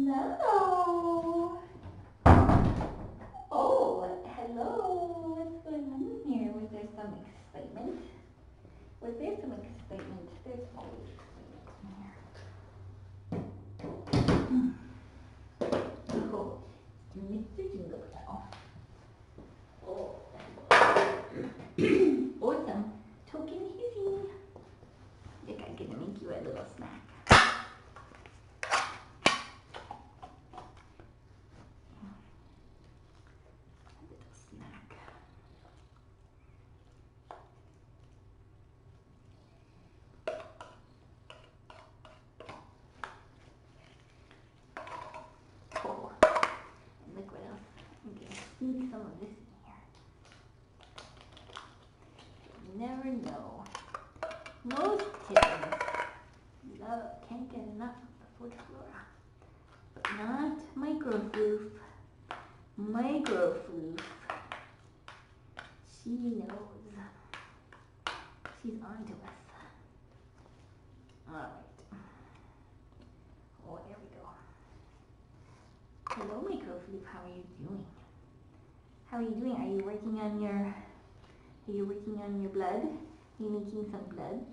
Hello. Oh, hello. What's going on here? Was there some excitement? Was there some excitement? There's always excitement in here. Oh, Mr. Jingle Bell. Oh. Awesome. Token hissy. I think I'm gonna make you a little snack. Sneak some of this in here. You never know. Most kittens can't get enough of the food flora. But not microfloof. Microfloof. She knows. She's on to us. Alright. Oh, there we go. Hello, microfloof. How are you doing? How are you doing? Are you working on your blood? Are you making some blood?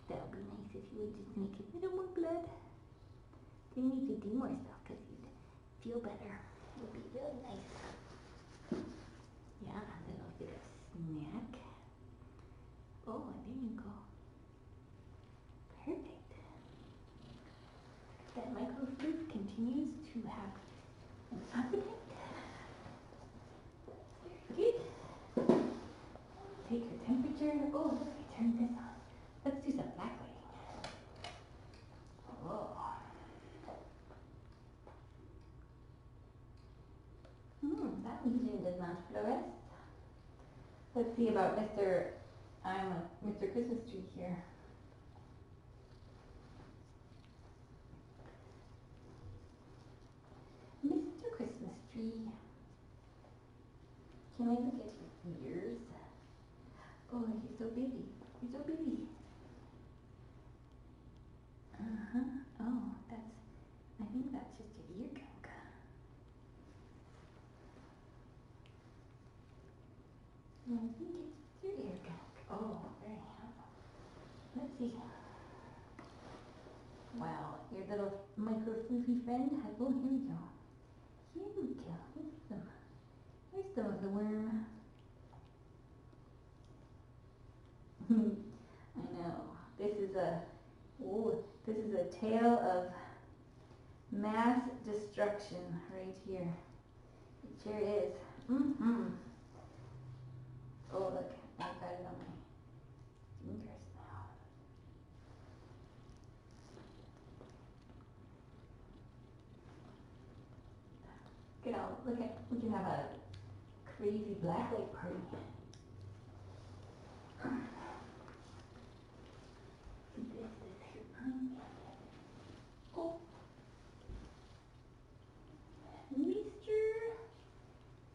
That would be nice if you would just make a little more blood. Then you could do more stuff because you'd feel better. It would be really nice. Yeah, a little bit of snack. Oh, there you go. Perfect. That microfloof continues to have an appetite. Good. Take her temperature. Oh, look, I turned this on. Let's do some black lighting. Oh. That lesion does not fluoresce. Let's see about Mr. Christmas tree here. Mr. Christmas tree. Can I look at your ears? Oh, you're so busy. You're so busy. Oh, I think that's just your ear gunk. I think it's your ear gunk. Oh, very helpful. Let's see. Wow, your little microfloofy friend has, oh, here we go. Here we go. Here's some of the worm. I know. This is a tale of mass destruction right here. It sure is. Oh, look, I've got it on my fingers now. We can have a crazy blacklight party. This is her onion. Oh, Mr.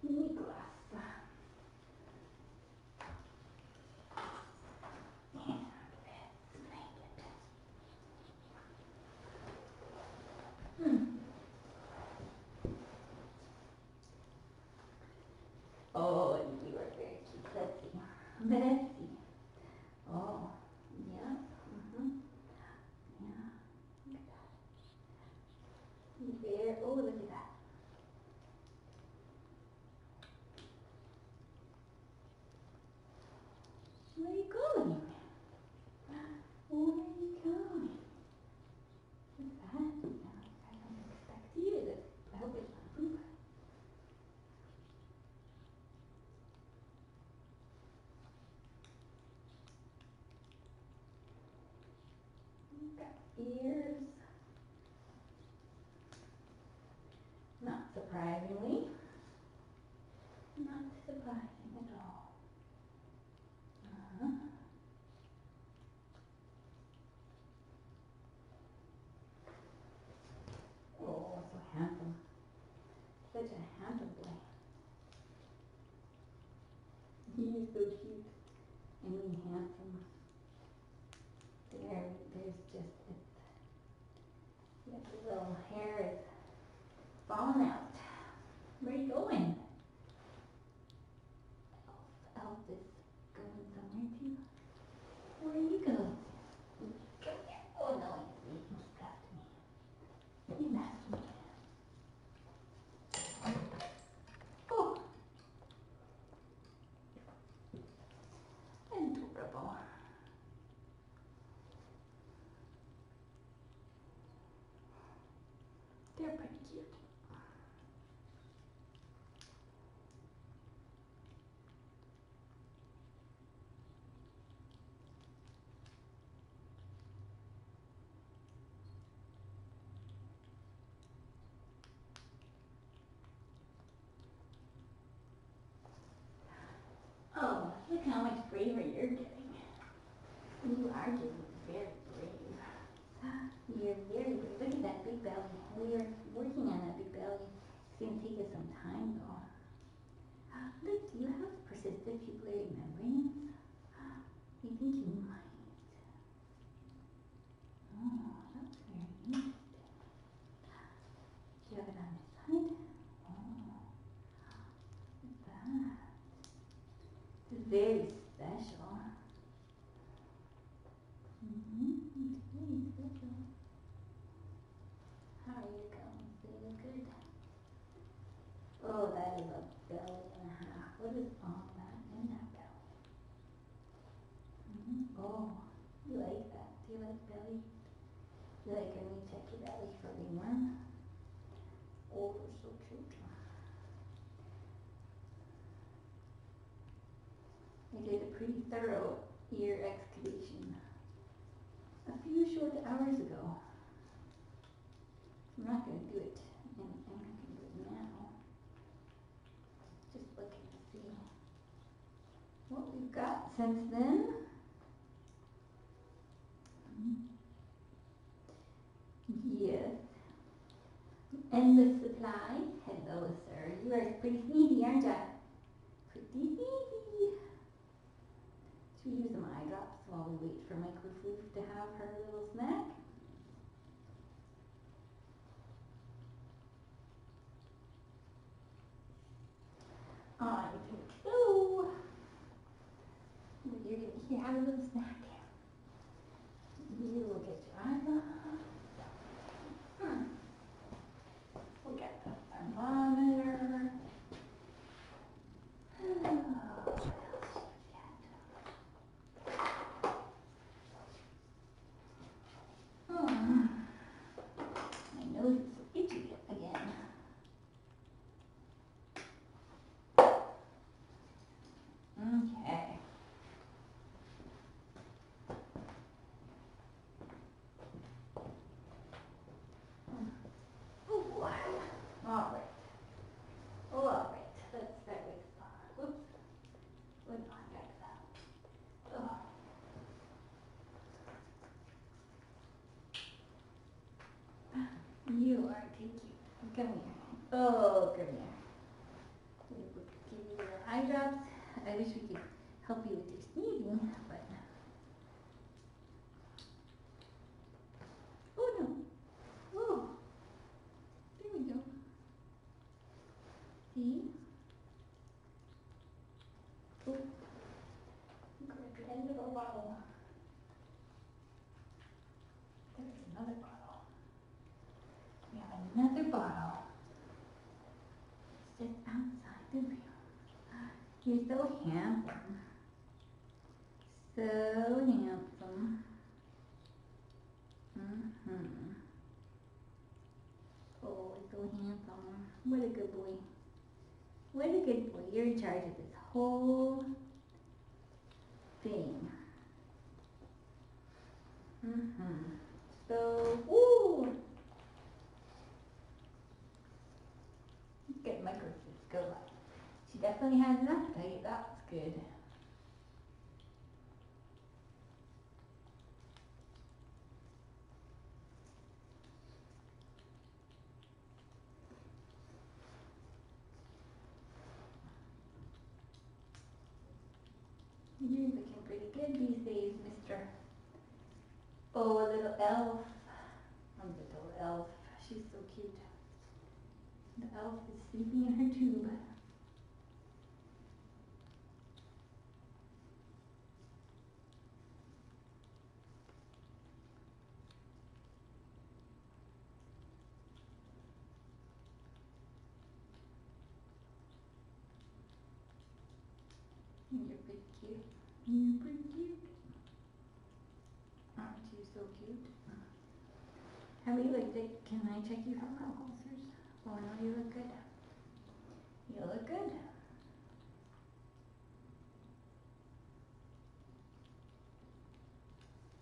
Nicholas. Oh, you are very cute. Let's see. Oh, yeah. Yeah. Look at that. There. Oh, look at that. Where are you going? Where are you going? What's that? I don't expect you. I hope it's not poop. Got ears. Not surprisingly. Not surprising at all. Oh, so handsome. Such a handsome boy. He is so cute and handsome. There's just, his little hair is You are getting very brave. You're very brave. Look at that big belly. We're working on that big belly. It's going to take us some time though. Look, do you have persistent pupillary membranes? I think you might. Oh, that's very interesting. Do you have it on this side? Oh, look at that. This is very special. It's very special. How are you going? Is it good? Oh, that is a belly and a half. What is all that in that belly? Oh, you like that? Do you like belly? You like when we check your belly for ringworm? Oh, you're so cute. I did a pretty thorough ear excavation a few short hours ago. I'm not going to do it, and I'm not going to do it now. Just looking to see what we've got since then. Yes. Endless supply. Hello, sir. You are pretty sneezy, aren't you? Pretty sneezy. Should we use some eye drops while we wait for Microfloof to have her little snack? I think so. You're gonna have a little snack. You will get your eye drops. We'll get the thermometer. Oh, what else should we get? My nose is so itchy again. Okay. Ooh. All right. All right. Let's start with. Whoops. What do I got that? Oh. You are too cute. Come here. Oh, come here. We will give you little eye drops. I wish we could help you with your sneezing, but. Oh no. Oh. There we go. See? Oh. Grab the end of our bottle. There's another bottle. We have another bottle. It's just outside the room. You're so handsome. So handsome. Oh, so handsome. What a good boy. What a good boy. You're in charge of this whole thing. So, ooh. Let's get Microfloof go. She definitely has an appetite. That's good. You're looking pretty good these days, Mr. Oh, a little elf. A little elf. She's so cute. The elf is sleeping in her tube. You're pretty cute. You're pretty cute. Aren't you so cute? Have you looked at, can I check you for mouth ulcers? Oh no, you look good. You look good.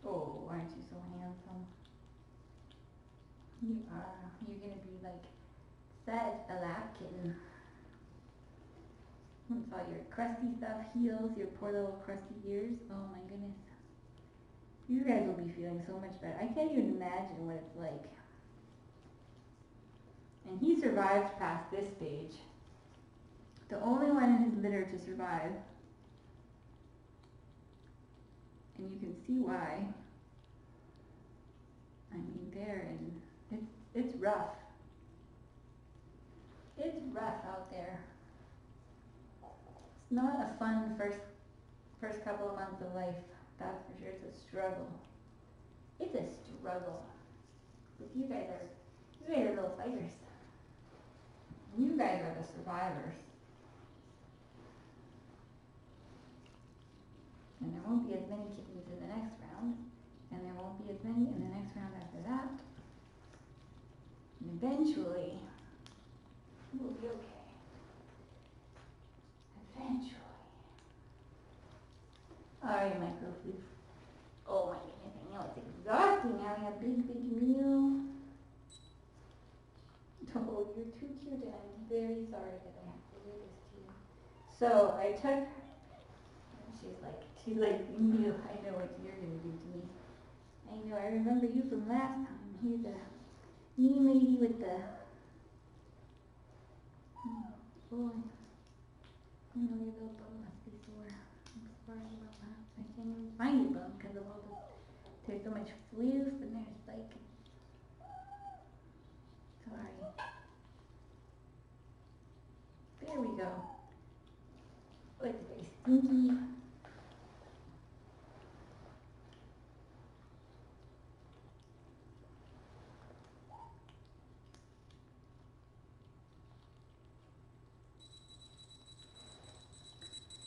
Oh, aren't you so handsome? You are. You're gonna be like such a lap kitten. Once all your crusty stuff heals, your poor little crusty ears. Oh my goodness. You guys will be feeling so much better. I can't even imagine what it's like. And he survived past this stage. The only one in his litter to survive. And you can see why. I mean, it's rough. It's rough out there. It's not a fun first couple of months of life. That's for sure. It's a struggle. It's a struggle. But you guys are little fighters. You guys are the survivors. And there won't be as many kittens in the next round. And there won't be as many in the next round after that. And eventually, we'll be okay. Eventually. Alright, microflute. Oh my goodness, I know it's exhausting having a big meal. Oh, you're too cute and I'm very sorry that I have to do this to you. So I took, she's like, you, I know what you're going to do to me. I know, I remember you from last time. You're the mean lady with the, oh boy. I know your little bum must be sore. I'm sorry about that. I can't even find your bum because of all this. There's so much floof and there's like, sorry. There we go. Oh, it's very stinky.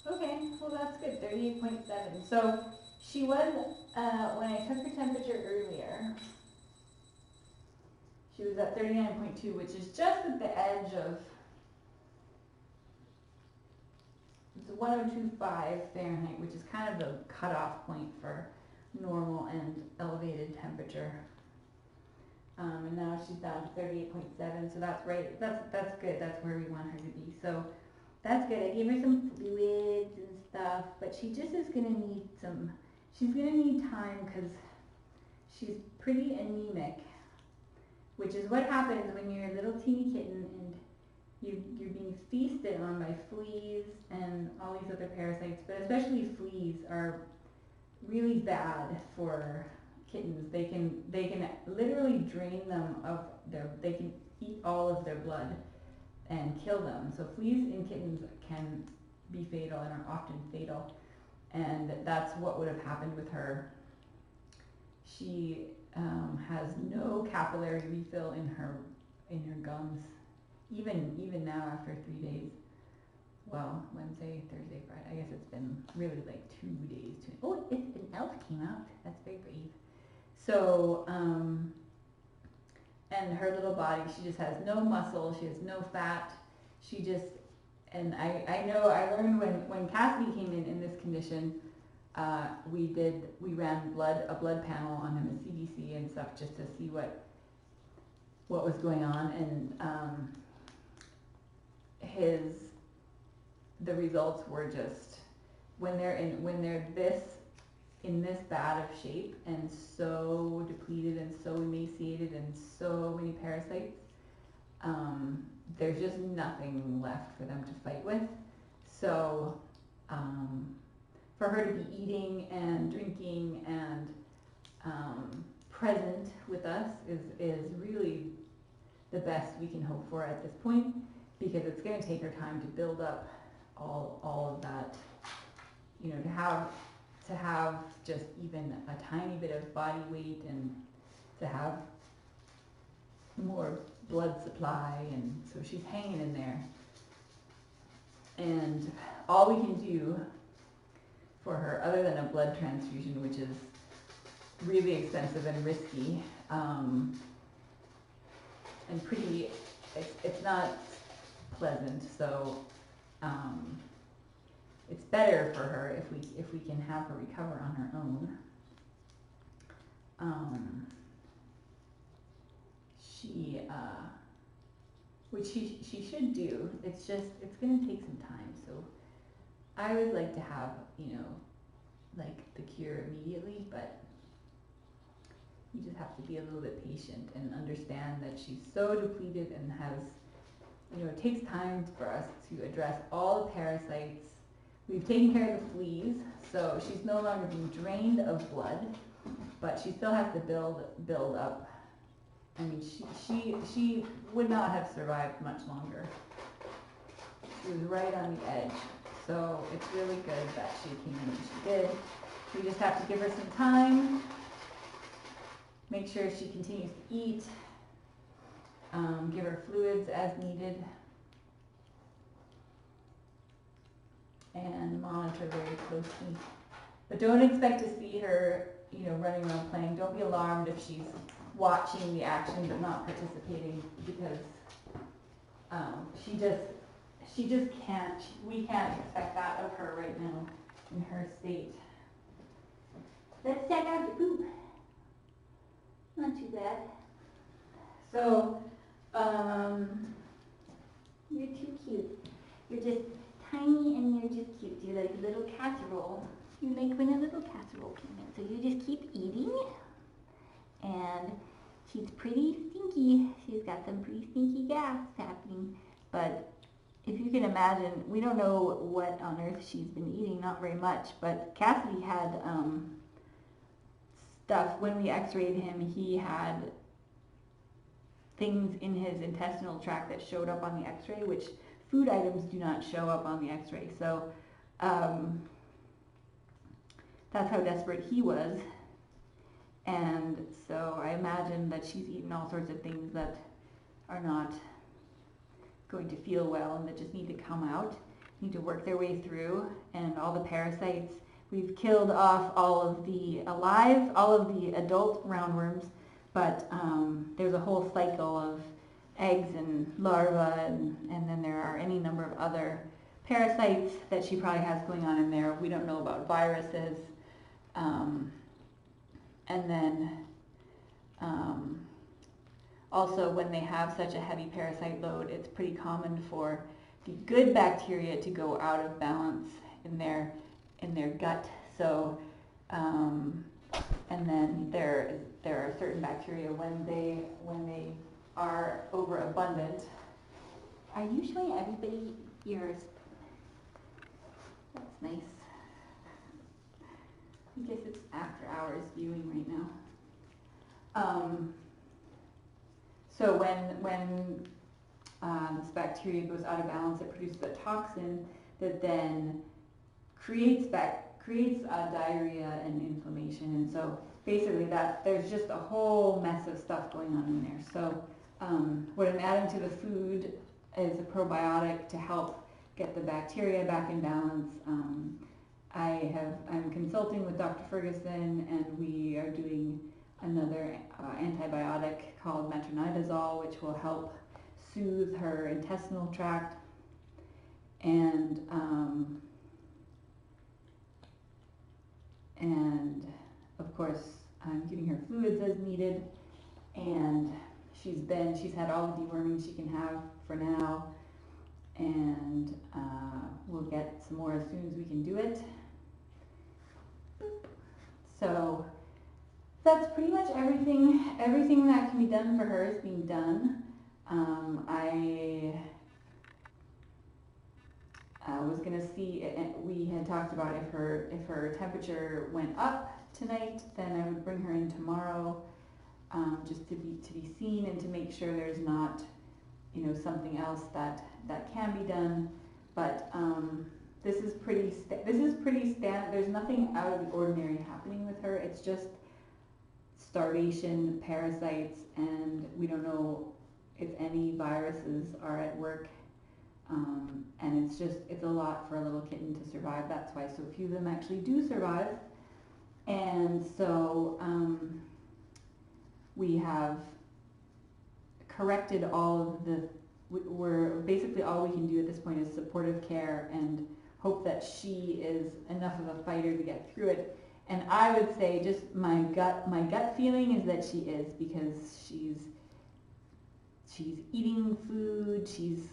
Okay, well that's good, 38.7. So she was, when I took her temperature earlier, she was at 39.2, which is just at the edge of, it's 102.5 Fahrenheit, which is kind of the cutoff point for normal and elevated temperature. And now she's down to 38.7, so that's right, that's good, that's where we want her to be. So that's good. I gave her some fluids and stuff, but she just is going to need she's going to need time because she's pretty anemic, which is what happens when you're a little teeny kitten and you're being feasted on by fleas and all these other parasites, but especially fleas are really bad for kittens. They can literally drain them of they can eat all of their blood and kill them. So fleas in kittens can be fatal and are often fatal. And that's what would have happened with her. She has no capillary refill in her gums, even now after 3 days. Well, Wednesday, Thursday, Friday. I guess it's been really like 2 days. Oh, an elf came out. That's very brave. So, and her little body, she just has no muscle, she has no fat, she just, and I know, I learned when Cassidy came in this condition, we ran a blood panel on him, a CBC and stuff, just to see what was going on, and the results were just, when they're in this bad of shape and so depleted and so emaciated and so many parasites, there's just nothing left for them to fight with. So for her to be eating and drinking and present with us is really the best we can hope for at this point, because it's going to take her time to build up all of that, to have just even a tiny bit of body weight and to have more blood supply, and so she's hanging in there. And all we can do for her, other than a blood transfusion, which is really expensive and risky, and it's not pleasant, so it's better for her if we can have her recover on her own. Which she should do. It's going to take some time. So I would like to have, like the cure immediately, but You just have to be a little bit patient and understand that she's so depleted and has, it takes time for us to address all the parasites. We've taken care of the fleas, so she's no longer being drained of blood, but she still has to build up. I mean, she would not have survived much longer. She was right on the edge, so it's really good that she came in when she did. We just have to give her some time, make sure she continues to eat, give her fluids as needed, and monitor very closely. But don't expect to see her, running around playing. Don't be alarmed if she's watching the action but not participating, because she just can't. We can't expect that of her right now in her state. Let's check out your poop. Not too bad. So, you're too cute. You're just tiny and you're just cute. You're like a little casserole. You're like when a little casserole came in. So you just keep eating. And she's pretty stinky. She's got some pretty stinky gas happening. But if you can imagine, we don't know what on earth she's been eating. Not very much. But Cassidy had stuff. When we x-rayed him, he had things in his intestinal tract that showed up on the x-ray, which food items do not show up on the x-ray. So that's how desperate he was. And so I imagine that she's eaten all sorts of things that are not going to feel well and that just need to come out, need to work their way through. And all the parasites, we've killed off all of the adult roundworms, but there's a whole cycle of eggs and larvae, and then there are any number of other parasites that she probably has going on in there. We don't know about viruses. And then also when they have such a heavy parasite load, it's pretty common for the good bacteria to go out of balance in their gut. So, and then there are certain bacteria when they are overabundant. Are you showing everybody yours? That's nice. I guess it's after hours viewing right now. So when this bacteria goes out of balance, it produces a toxin that then creates diarrhea and inflammation. And so basically there's just a whole mess of stuff going on in there. So what I'm adding to the food is a probiotic to help get the bacteria back in balance. I'm consulting with Dr. Ferguson, and we are doing another antibiotic called metronidazole, which will help soothe her intestinal tract. And of course, I'm giving her fluids as needed, and she's had all the deworming she can have for now, and we'll get some more as soon as we can do it. So that's pretty much everything that can be done for her is being done. I was gonna see, we had talked about if her temperature went up tonight, then I would bring her in tomorrow, just to be seen and to make sure there's not, something else that can be done. But this is pretty standard. There's nothing out of the ordinary happening with her. It's just starvation, parasites, and we don't know if any viruses are at work. And it's a lot for a little kitten to survive. That's why so few of them actually do survive. And so we have corrected all of we're basically all we can do at this point is supportive care and hope that she is enough of a fighter to get through it. And I would say just my gut feeling is that she is, because she's eating food, she's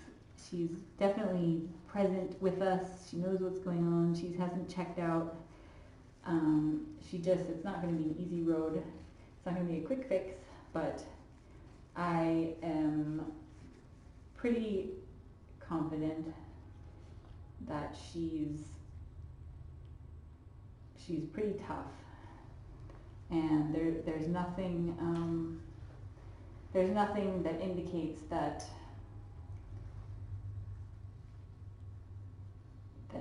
definitely present with us, she knows what's going on, she hasn't checked out. It's not going to be an easy road. It's not going to be a quick fix, but I am pretty confident that she's pretty tough, and there's nothing that indicates that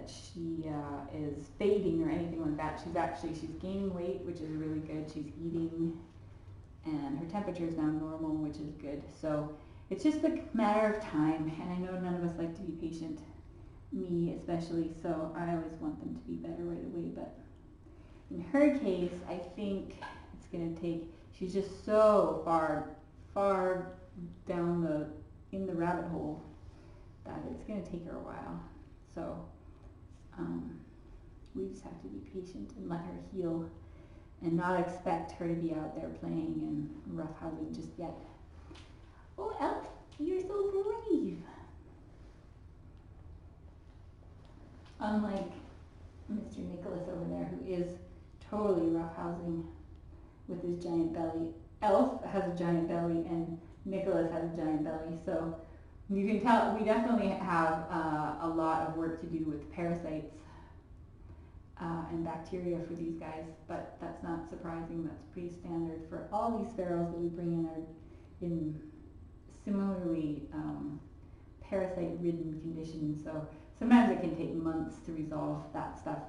she is fading or anything like that. She's gaining weight, which is really good. She's eating, and her temperature is now normal, which is good. So it's just a matter of time, and I know none of us like to be patient, me especially, so I always want them to be better right away. But in her case, I think it's going to take, she's just so far down in the rabbit hole that it's going to take her a while. So we just have to be patient and let her heal and not expect her to be out there playing and roughhousing just yet. Oh, Elf, you're so brave. Unlike Mr. Nicholas over there, who is totally roughhousing with his giant belly. Elf has a giant belly and Nicholas has a giant belly, so you can tell we definitely have a lot of work to do with parasites and bacteria for these guys, but that's not surprising. That's pretty standard for all these sparrows that we bring in are in similarly parasite-ridden conditions, so sometimes it can take months to resolve that stuff.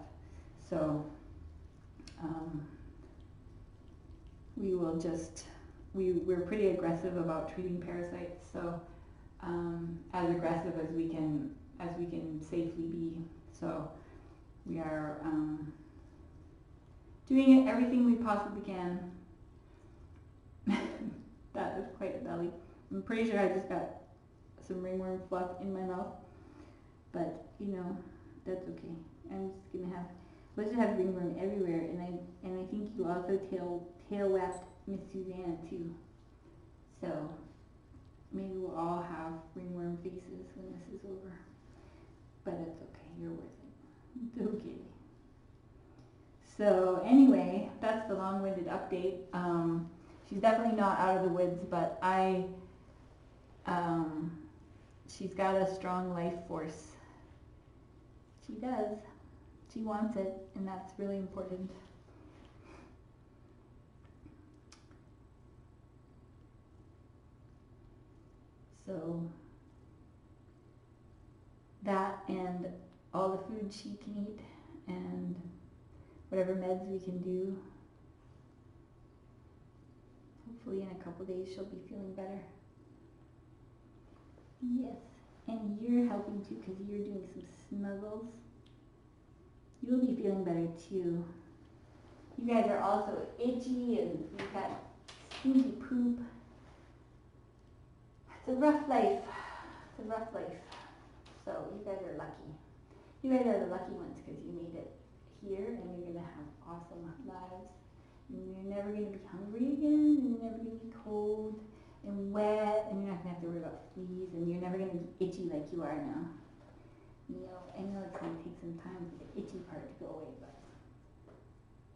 So we're pretty aggressive about treating parasites, so as aggressive as we can safely be. So we are doing everything we possibly can. That is quite a belly. I'm pretty sure I just got some ringworm fluff in my mouth, but you know, that's okay. I'm just gonna have, let's just have ringworm everywhere, and I think you also tail whacked Miss Suzanne too. So maybe we'll all have ringworm faces when this is over, but it's okay. You're worth it. It's okay. So anyway, that's the long-winded update. She's definitely not out of the woods, but she's got a strong life force. She does. She wants it, and that's really important. So that and all the food she can eat and whatever meds we can do. Hopefully in a couple days she'll be feeling better. Yes, and you're helping too because you're doing some snuggles. You'll be feeling better too. You guys are also itchy and you've got stinky poop. It's a rough life. It's a rough life. So you guys are lucky. You guys are the lucky ones because you made it here and you're going to have awesome lives. And you're never going to be hungry again, and you're never going to be cold and wet, and you're not going to have to worry about fleas, and you're never going to be itchy like you are now. You know, I know it's going to take some time for the itchy part to go away, but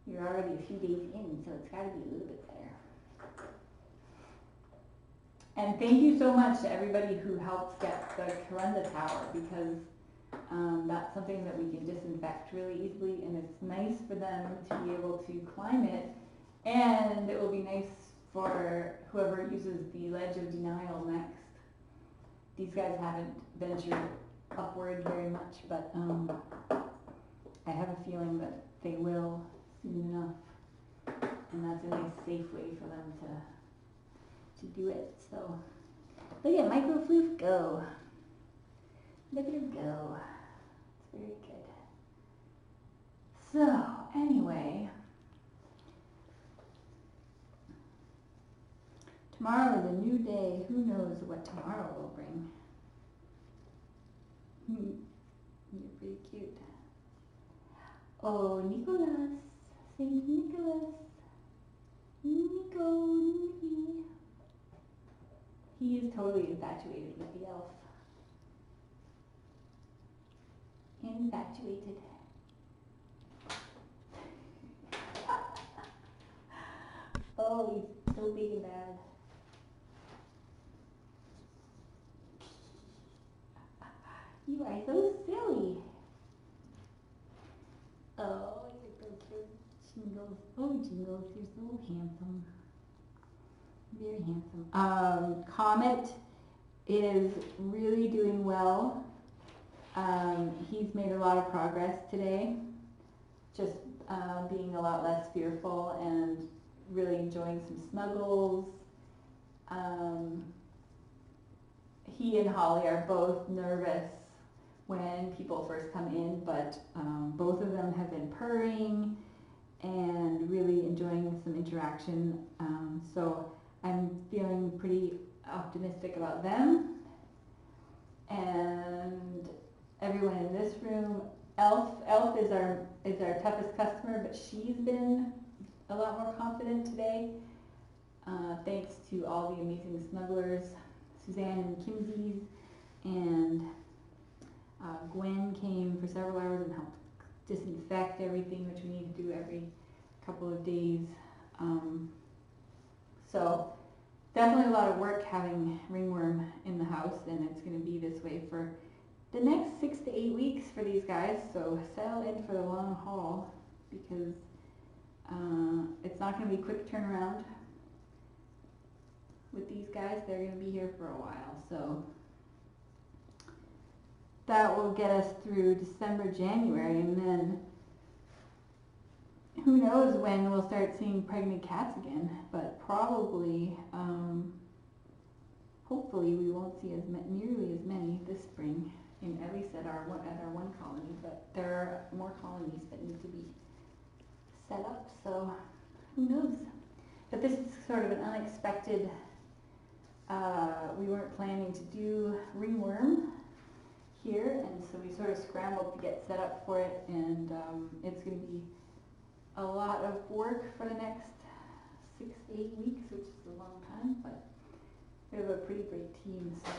you're already a few days in, so it's got to be a little bit better. And thank you so much to everybody who helps get the Corunda Tower, because that's something that we can disinfect really easily, and it's nice for them to be able to climb it, and it will be nice for whoever uses the ledge of denial next. These guys haven't ventured upward very much, but I have a feeling that they will soon enough, and that's a nice safe way for them to do it. So look at Microfloof go. Look at her go. It's very good. So anyway, tomorrow is a new day. Who knows what tomorrow will bring? You're pretty cute. Oh, Nicholas. Saint Nicholas. Nicky. He is totally infatuated with the elf. Infatuated. Oh, he's so big and bad. You are so silly. Oh, you're so cute. Jingles. Oh, Jingles, you're so handsome. Very handsome. Comet is really doing well. He's made a lot of progress today. Just being a lot less fearful and really enjoying some snuggles. He and Holly are both nervous when people first come in, but both of them have been purring and really enjoying some interaction. So I'm feeling pretty optimistic about them. And everyone in this room, Elf is our toughest customer, but she's been a lot more confident today. Thanks to all the amazing snugglers, Suzanne and Kimsey's, and Gwen came for several hours and helped disinfect everything, which we need to do every couple of days. So definitely a lot of work having ringworm in the house, and it's going to be this way for the next 6 to 8 weeks for these guys. So settle in for the long haul, because it's not going to be a quick turnaround with these guys. They're going to be here for a while. So that will get us through December, January, and then who knows when we'll start seeing pregnant cats again. But probably, hopefully we won't see nearly as many this spring, at least at our one colony. But there are more colonies that need to be set up, so who knows. But this is sort of an unexpected, we weren't planning to do ringworm here, and so we sort of scrambled to get set up for it, and it's going to be a lot of work for the next 6 to 8 weeks, which is a long time, but we have a pretty great team, so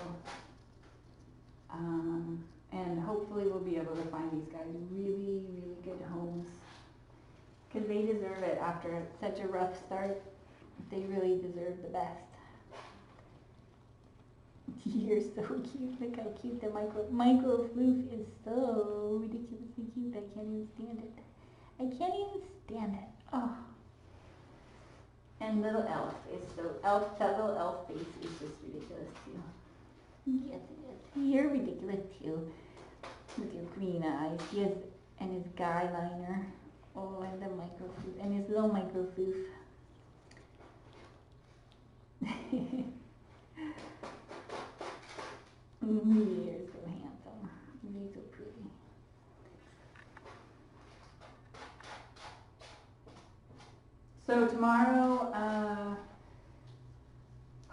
and hopefully we'll be able to find these guys really, really good homes, because they deserve it after such a rough start. They really deserve the best. You're so cute. Look how cute the micro floof is. So ridiculously cute. I can't even stand it. I can't even stand it. Oh. And little Elf is that little elf face is just ridiculous too. Yes, it is. You're ridiculous too. With your green eyes. And his guy liner. Oh, and the micro floof. And his little micro floof. You're so handsome. You're so pretty. So tomorrow,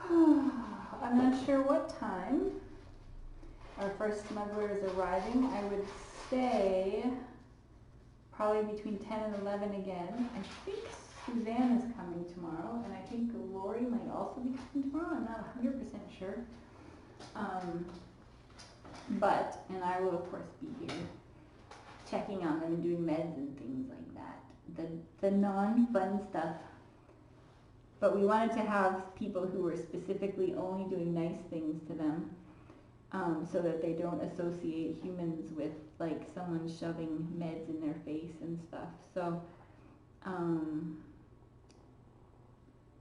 I'm not sure what time our first smuggler is arriving. I would say probably between 10 and 11 again. I think Suzanne is coming tomorrow, and I think Lori might also be coming tomorrow. I'm not 100% sure. And I will of course be here checking on them and doing meds and things like that. The non-fun stuff. But we wanted to have people who were specifically only doing nice things to them, so that they don't associate humans with like someone shoving meds in their face and stuff. So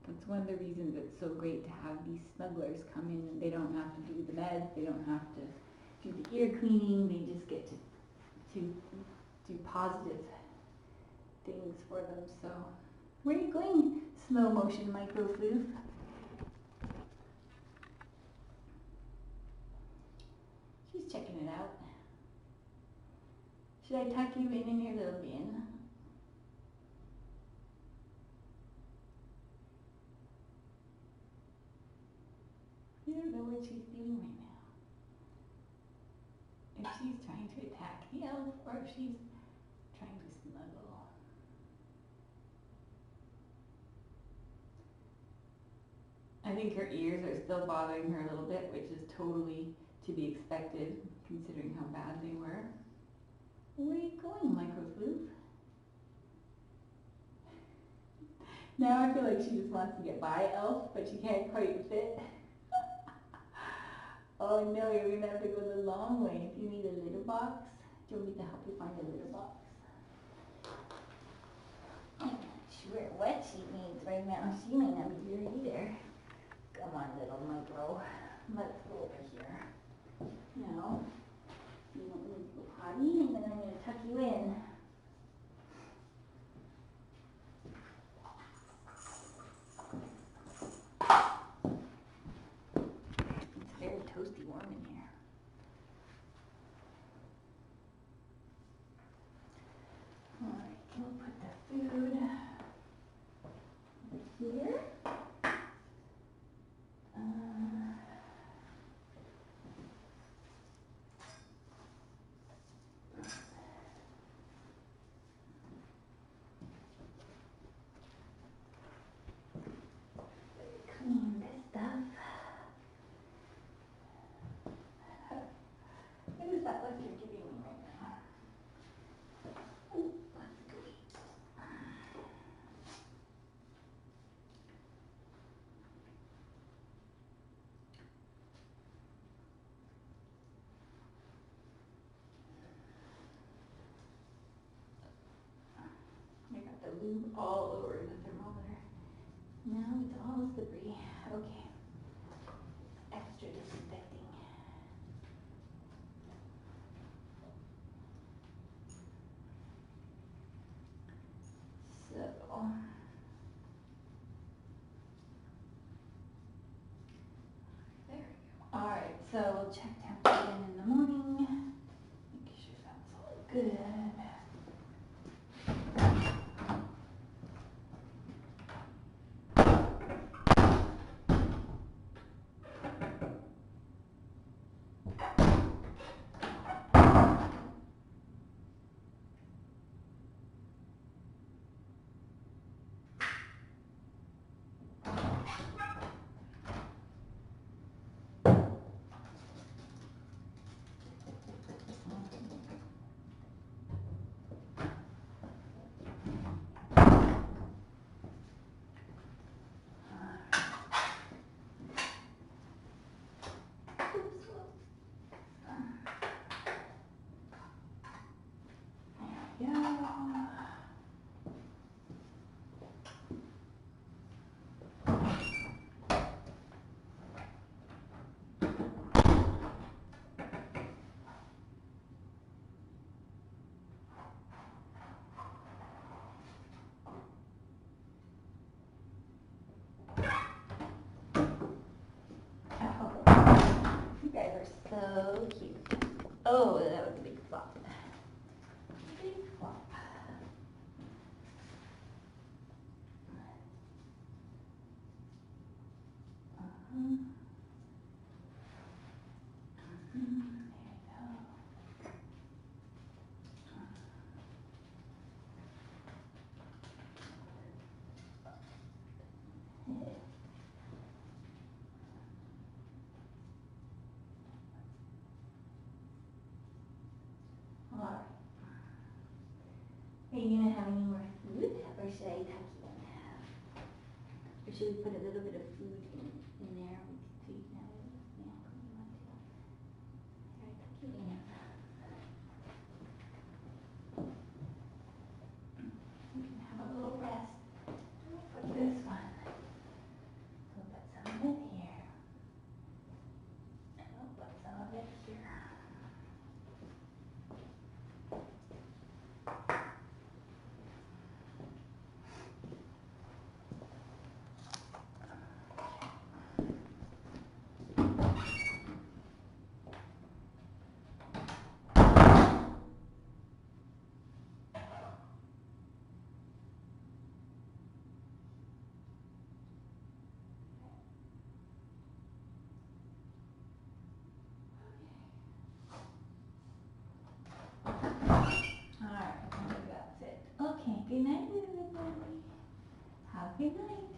that's one of the reasons it's so great to have these snugglers come in, and they don't have to do the meds, they don't have to do the ear cleaning, they just get to do positive things for them. So where are you going, slow motion micro floof? She's checking it out. Should I tuck you in your little bin? I don't know what she's doing right now. If she's trying to attack the elf, or if she's trying to snuggle. I think her ears are still bothering her a little bit, which is totally to be expected, considering how bad they were. Where are you going, micro floof? Now I feel like she just wants to get by Elf, but she can't quite fit. Oh no, you're gonna have to go the long way. Do you need a litter box? Do you want me to help you find a litter box? I'm not sure what she needs right now. She may not be here either. Come on, little micro. Let's go over here. Now, you want me to go potty, and then I'm going to tuck you in. It's very toasty warm in here. Alright, we'll put the food over here. Clean this stuff. What is that look you're giving me right now? Ooh, let's go eat. I got the lube all over the thermometer. Now it's all slippery. Okay. Extra disinfecting. So, there we go. Alright, so we'll check temperature again in the morning. Make sure that's all good. You guys are so cute. Oh, that was a big flop. Big flop. There you go. Alright. Are you going to have any more food, or should I tuck you in? Or should we put a little bit of food in there so you can have a little snack when you want to? Here, I tuck you in. You can have a little rest. Let me put this one. We'll put some of it here. And we'll put some of it here. Alright, I think that's it. Okay, good night, everybody. Have a good night.